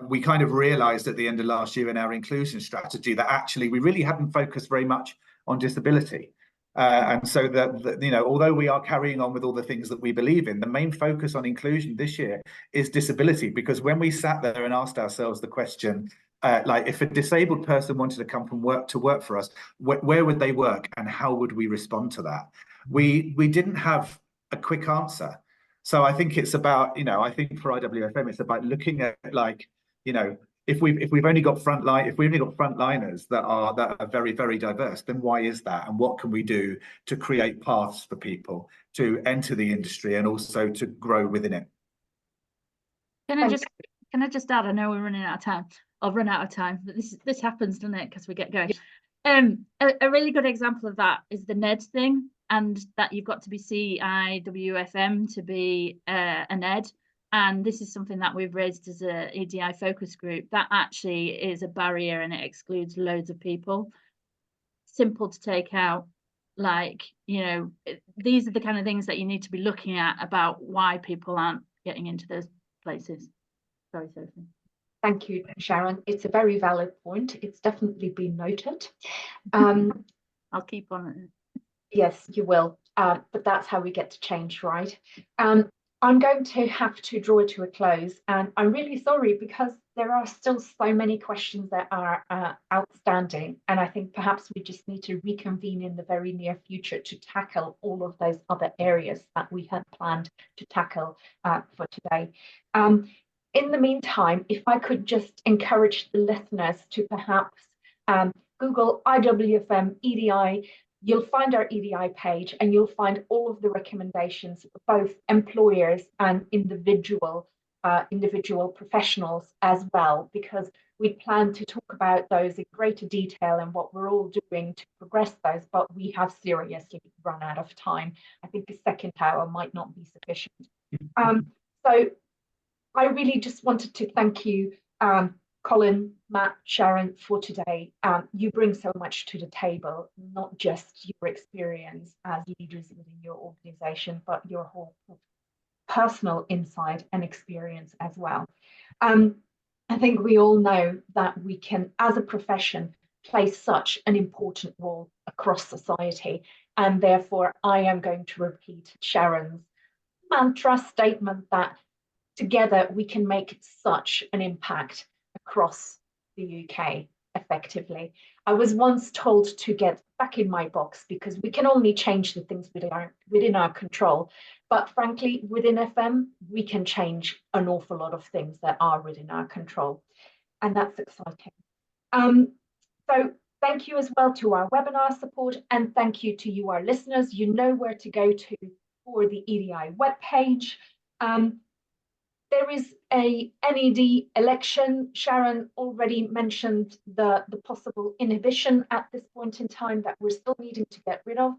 we kind of realised at the end of last year in our inclusion strategy that actually we really hadn't focused very much on disability. And so that, you know, although we are carrying on with all the things that we believe in, the main focus on inclusion this year is disability, because when we sat there and asked ourselves the question, like if a disabled person wanted to come from work for us, where would they work and how would we respond to that? We didn't have a quick answer. So I think it's about, you know, I think for IWFM, it's about looking at, like, you know, if we've only got frontliners that are very, very diverse, then why is that? And what can we do to create paths for people to enter the industry and also to grow within it? Can I just add? I know we're running out of time. I'll run out of time, but this happens, doesn't it? Because we get going. A really good example of that is the NED thing, and that you've got to be CIWFM to be a NED. And this is something that we've raised as a EDI focus group. That actually is a barrier and it excludes loads of people. Simple to take out. Like, you know, these are the kind of things that you need to be looking at about why people aren't getting into those places. Sorry, Sophie. Thank you, Sharon. It's a very valid point. It's definitely been noted. I'll keep on it. Yes, you will. But that's how we get to change, right? I'm going to have to draw it to a close, and I'm really sorry because there are still so many questions that are outstanding, and I think perhaps we just need to reconvene in the very near future to tackle all of those other areas that we had planned to tackle for today. In the meantime, if I could just encourage the listeners to perhaps Google IWFM EDI. You'll find our EDI page and you'll find all of the recommendations for both employers and individual professionals as well, because we plan to talk about those in greater detail and what we're all doing to progress those, but we have seriously run out of time. I think a second hour might not be sufficient. So I really just wanted to thank you, Colin, Matt, Sharon, for today. You bring so much to the table, not just your experience as leaders within your organization, but your whole personal insight and experience as well. I think we all know that we can, as a profession, play such an important role across society. And therefore, I am going to repeat Sharon's mantra statement that together we can make such an impact across the UK effectively. I was once told to get back in my box because we can only change the things within our control. But frankly, within FM, we can change an awful lot of things that are within our control. And that's exciting. So thank you as well to our webinar support, and thank you to you, our listeners. You know where to go to for the EDI webpage. There is a NED election. Sharon already mentioned the possible inhibition at this point in time that we're still needing to get rid of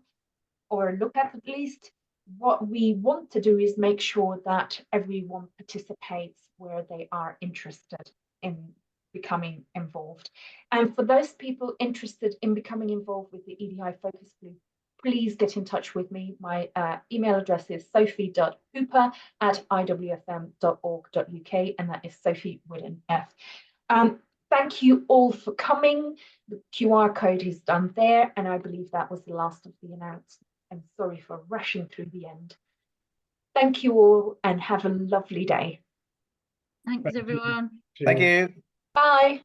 or look at least. What we want to do is make sure that everyone participates where they are interested in becoming involved. And for those people interested in becoming involved with the EDI Focus Group, please get in touch with me. My email address is sophie.hooper@iwfm.org.uk, and that is Sophie with an F. Thank you all for coming. The QR code is done there, and I believe that was the last of the announcement. I'm sorry for rushing through the end. Thank you all and have a lovely day. Thanks, everyone. Thank you. Bye.